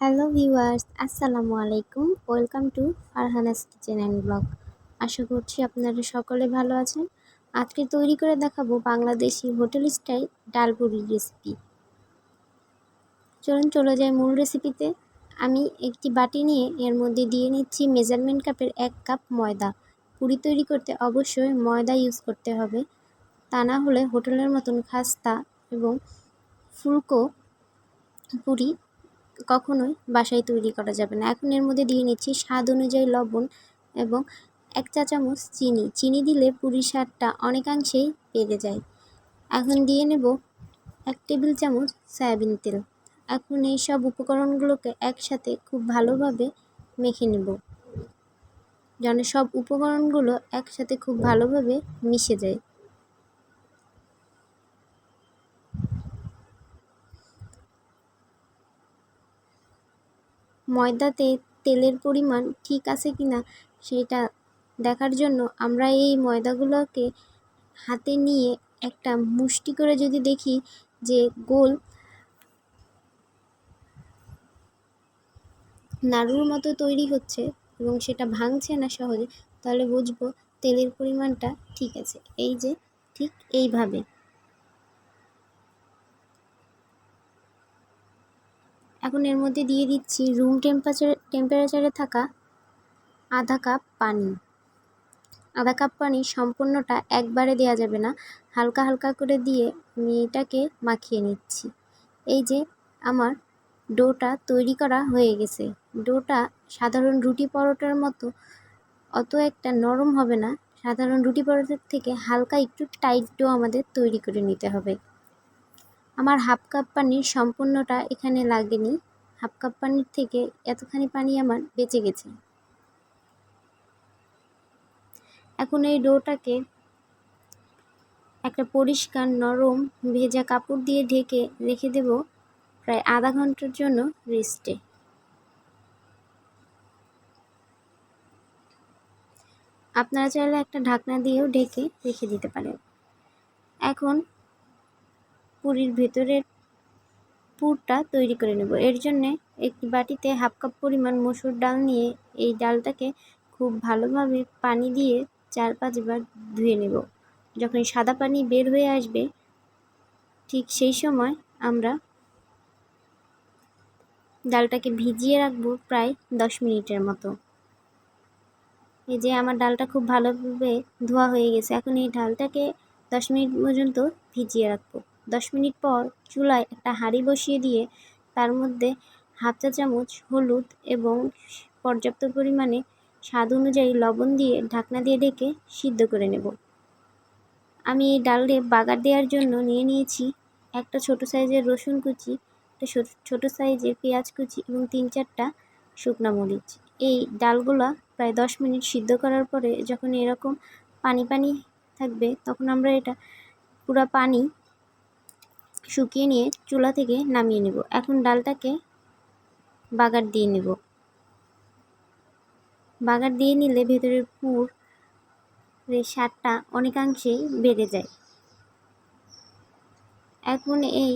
Hello viewers, আসসালামু আলাইকুম। Welcome to Farhana's kitchen and blog. আশা করছি আপনারা সকলে ভালো আছেন। আজকে তৈরি করে দেখাবো বাংলাদেশি হোটেল স্টাইল ডাল পুরির রেসিপি। চলুন চলে যাই মূল রেসিপিতে। আমি একটি বাটি নিয়ে এর মধ্যে দিয়ে নিচ্ছি মেজারমেন্ট কাপের 1 কাপ ময়দা। পুরি তৈরি করতে অবশ্যই ময়দা ইউজ করতে হবে, তা না হলে হোটেলের মতন খাস্তা এবং ফুলকো পুরি কখনোই বাসায় তৈরি করা যাবে না। এখন এর মধ্যে দিয়ে নিচ্ছি স্বাদ অনুযায়ী লবণ এবং 1 চা চামচ চিনি। চিনি দিলে পুরির স্বাদটা অনেকাংশেই বেড়ে যায়। এখন দিয়ে নেব 1 টেবিল চামচ সয়াবিন তেল। এখন এই সব উপকরণগুলোকে একসাথে খুব ভালোভাবে মেখে নেব, যেন সব উপকরণগুলো একসাথে খুব ভালোভাবে মিশে যায়। ময়দাতে তেলের পরিমাণ ঠিক আছে কিনা সেটা দেখার জন্য আমরা এই ময়দাগুলোকে হাতে নিয়ে একটা মুষ্টি করে যদি দেখি যে গোল নাড়ুর মতো তৈরি হচ্ছে এবং সেটা ভাঙছে না সহজে, তাহলে বুঝবো তেলের পরিমাণটা ঠিক আছে। এই যে ঠিক এইভাবে। এখন এর মধ্যে দিয়ে দিচ্ছি রুম টেম্পারেচারে থাকা আধা কাপ পানি। আধা কাপ পানি সম্পূর্ণটা একবারে দেওয়া যাবে না, হালকা হালকা করে দিয়ে আমি এটাকে মাখিয়ে নিচ্ছি। এই যে আমার ডোটা তৈরি করা হয়ে গেছে। ডোটা সাধারণ রুটি পরোটার মতো অত একটা নরম হবে না, সাধারণ রুটি পরোটার থেকে হালকা একটু টাইট ডো আমাদের তৈরি করে নিতে হবে। আমার হাফ কাপ পানির সম্পূর্ণটা এখানে লাগেনি, হাফ কাপ পানির থেকে এতখানি পানি আমার বেঁচে গেছে। এখন এই ডোটাকে একটা পরিষ্কার নরম ভেজা কাপড় দিয়ে ঢেকে রেখে দেব প্রায় আধা ঘন্টার জন্য রেস্টে। আপনারা চাইলে একটা ঢাকনা দিয়েও ঢেকে রেখে দিতে পারেন। এখন পুরির ভেতরের পুরটা তৈরি করে নেব। এর জন্যে একটি বাটিতে হাফ কাপ পরিমাণ মসুর ডাল নিয়ে এই ডালটাকে খুব ভালোভাবে পানি দিয়ে 4-5 বার ধুয়ে নেব। যখন সাদা পানি বের হয়ে আসবে ঠিক সেই সময় আমরা ডালটাকে ভিজিয়ে রাখবো প্রায় 10 মিনিটের মতো। এই যে আমার ডালটা খুব ভালোভাবে ধোয়া হয়ে গেছে। এখন এই ডালটাকে 10 মিনিট পর্যন্ত ভিজিয়ে রাখবো। 10 মিনিট পর চুলায় একটা হাঁড়ি বসিয়ে দিয়ে তার মধ্যে হাফ চা চামচ হলুদ এবং পর্যাপ্ত পরিমাণে স্বাদ অনুযায়ী লবণ দিয়ে ঢাকনা দিয়ে ঢেকে সিদ্ধ করে নেব। আমি এই ডালে বাগার দেওয়ার জন্য নিয়ে নিয়েছি একটা ছোট সাইজের রসুন কুচি, একটা ছোট সাইজের পেঁয়াজ কুচি এবং 3-4টা শুকনা মরিচ। এই ডালগুলা প্রায় 10 মিনিট সিদ্ধ করার পরে যখন এরকম পানি পানি থাকবে তখন আমরা এটা পুরো পানি শুকিয়ে নিয়ে চুলা থেকে নামিয়ে নেব। এখন ডালটাকে বাগার দিয়ে নেব। বাগার দিয়ে নিলে ভেতরের পুরের স্বাদটা অনেকাংশেই বেড়ে যায়। এখন এই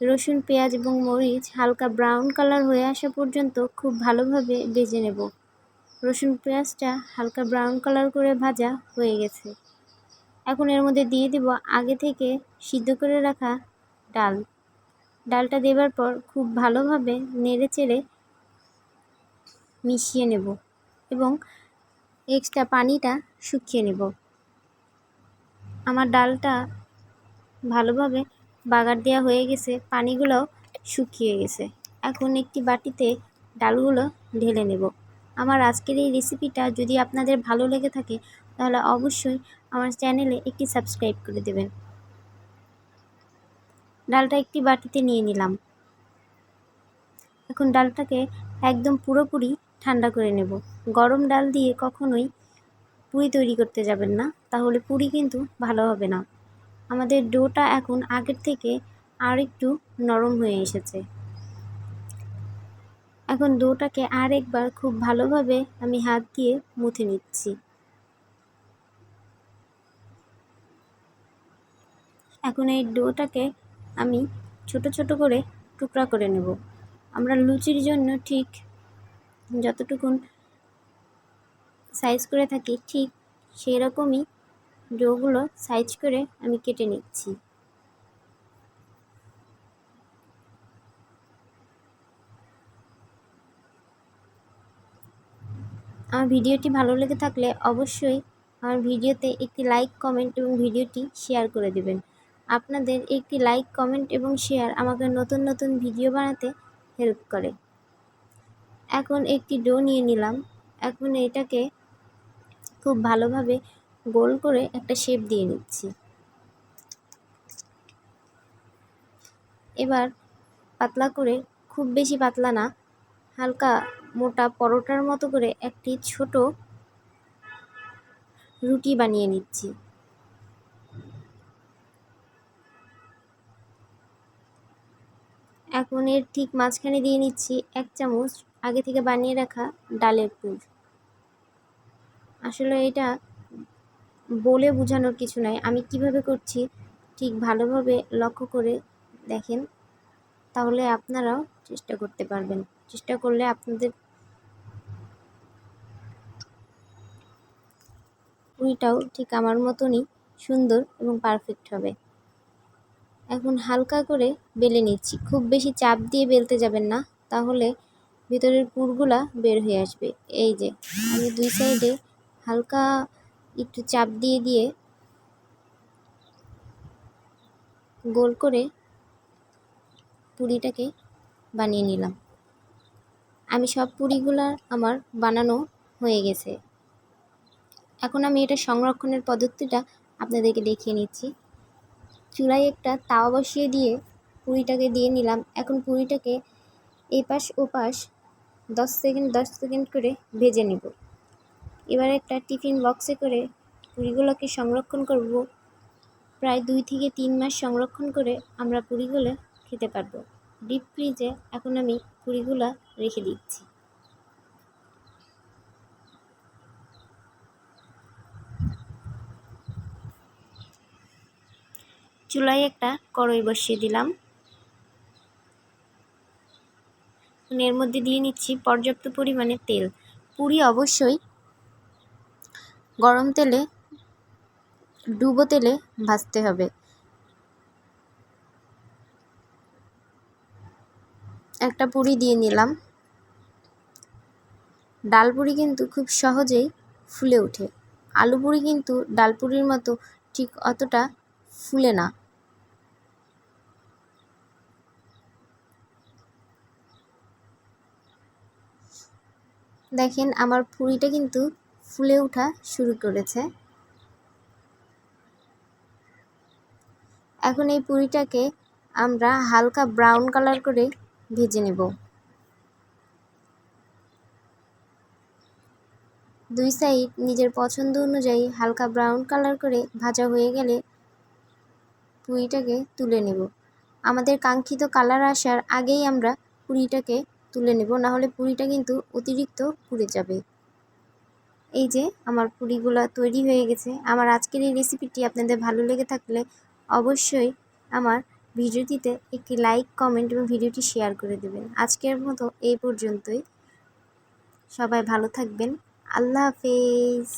রসুন, পেঁয়াজ এবং মরিচ হালকা ব্রাউন কালার হয়ে আসা পর্যন্ত খুব ভালোভাবে ভেজে নেব। রসুন পেঁয়াজটা হালকা ব্রাউন কালার করে ভাজা হয়ে গেছে। এখন এর মধ্যে দিয়ে দেব আগে থেকে সিদ্ধ করে রাখা ডাল। ডালটা দেবার পর খুব ভালোভাবে নেড়েচেড়ে মিশিয়ে নেব এবং এক্সট্রা পানিটা শুকিয়ে নেব। আমার ডালটা ভালোভাবে বাগার দেওয়া হয়ে গেছে, পানিগুলোও শুকিয়ে গেছে। এখন একটি বাটিতে ডালগুলো ঢেলে নেব। আমার আজকের এই রেসিপিটা যদি আপনাদের ভালো লেগে থাকে তাহলে অবশ্যই আমার চ্যানেলে একটি সাবস্ক্রাইব করে দেবেন। ডালটা একটি বাটিতে নিয়ে নিলাম। এখন ডালটাকে একদম পুরোপুরি ঠান্ডা করে নেব। গরম ডাল দিয়ে কখনোই পুরি তৈরি করতে যাবেন না, তাহলে পুরি কিন্তু ভালো হবে না। আমাদের ডোটা এখন আগের থেকে আর একটু নরম হয়ে এসেছে। এখন ডোটাকে আর একবার খুব ভালোভাবে আমি হাত দিয়ে মুথে নিচ্ছি। এখন এই ডোটাকে আমি ছোট ছোট করে টুকরা করে নেব। আমরা লুচির জন্য ঠিক যতটুকুন সাইজ করে থাকি ঠিক সেই রকমই ডোগুলো সাইজ করে আমি কেটে নিচ্ছি। আমার ভিডিওটি ভালো লেগে থাকলে অবশ্যই আমার ভিডিওতে একটি লাইক, কমেন্ট এবং ভিডিওটি শেয়ার করে দেবেন। আপনাদের একটি লাইক, কমেন্ট এবং শেয়ার আমাকে নতুন নতুন ভিডিও বানাতে হেল্প করে। এখন একটি ডো নিয়ে নিলাম। এখন এটাকে খুব ভালোভাবে গোল করে একটা শেপ দিয়ে নিচ্ছি। এবার পাতলা করে, খুব বেশি পাতলা না, হালকা মোটা পরোটার মতো করে একটি ছোট রুটি বানিয়ে নিচ্ছি। এখন এর ঠিক মাঝখানে দিয়ে নিচ্ছি 1 চামচ আগে থেকে বানিয়ে রাখা ডালের পুর। আসলে এটা বলে বোঝানোর কিছু নাই, আমি কিভাবে করছি ঠিক ভালোভাবে লক্ষ্য করে দেখেন, তাহলে আপনারাও চেষ্টা করতে পারবেন। চেষ্টা করলে আপনাদের পুরিটাও ঠিক আমার মতনই সুন্দর এবং পারফেক্ট হবে। এখন হালকা করে বেলে নিচ্ছি, খুব বেশি চাপ দিয়ে বেলতে যাবেন না, তাহলে ভিতরের পুরগুলা বের হয়ে আসবে। এই যে আমি 2 সাইডে হালকা একটু চাপ দিয়ে দিয়ে গোল করে পুরিটাকে বানিয়ে নিলাম। আমি সব পুরিগুলা আমার বানানো হয়ে গেছে। এখন আমি এটা সংরক্ষণের পদ্ধতিটা আপনাদেরকে দেখিয়ে নিচ্ছি। চুলায় একটা তাওয়া বসিয়ে দিয়ে পুরিটাকে দিয়ে নিলাম। এখন পুরিটাকে এপাশ ওপাশ 10 সেকেন্ড করে ভেজে নেব। এবার একটা টিফিন বক্সে করে পুরিগুলোকে সংরক্ষণ করব। প্রায় 2 থেকে 3 মাস সংরক্ষণ করে আমরা পুরিগুলো খেতে পারবো। ডিপ ফ্রিজে এখন আমি পুরিগুলো রেখে দিচ্ছি। চুলায় একটা কড়াই বসিয়ে দিলাম। এর মধ্যে দিয়ে নিচ্ছি পর্যাপ্ত পরিমাণে তেল। পুরি অবশ্যই গরম তেলে, ডুবো তেলে ভাজতে হবে। একটা পুরি দিয়ে নিলাম। ডাল পুরি কিন্তু খুব সহজেই ফুলে ওঠে। আলু পুরি কিন্তু ডাল পুরির মতো ঠিক অতটা ফুলে না। দেখেন আমার পুরিটা কিন্তু ফুলে ওঠা শুরু করেছে। এখন এই পুরিটাকে আমরা হালকা ব্রাউন কালার করে ভেজে নেব। 2 সাইড নিজের পছন্দ অনুযায়ী হালকা ব্রাউন কালার করে ভাজা হয়ে গেলে পুরিটাকে তুলে নেব। আমাদের কাঙ্ক্ষিত কালার আসার আগেই আমরা পুরিটাকে তুলে নেব, নাহলে পুরিটা কিন্তু অতিরিক্ত পুড়ে যাবে। এই যে আমার পুরিগুলো তৈরি হয়ে গেছে। আমার আজকের এই রেসিপিটি আপনাদের ভালো লেগে থাকলে অবশ্যই আমার ভিডিওটিতে একটি লাইক, কমেন্ট এবং ভিডিওটি শেয়ার করে দেবেন। আজকের মতো এই পর্যন্তই। সবাই ভালো থাকবেন। আল্লাহ হাফেজ।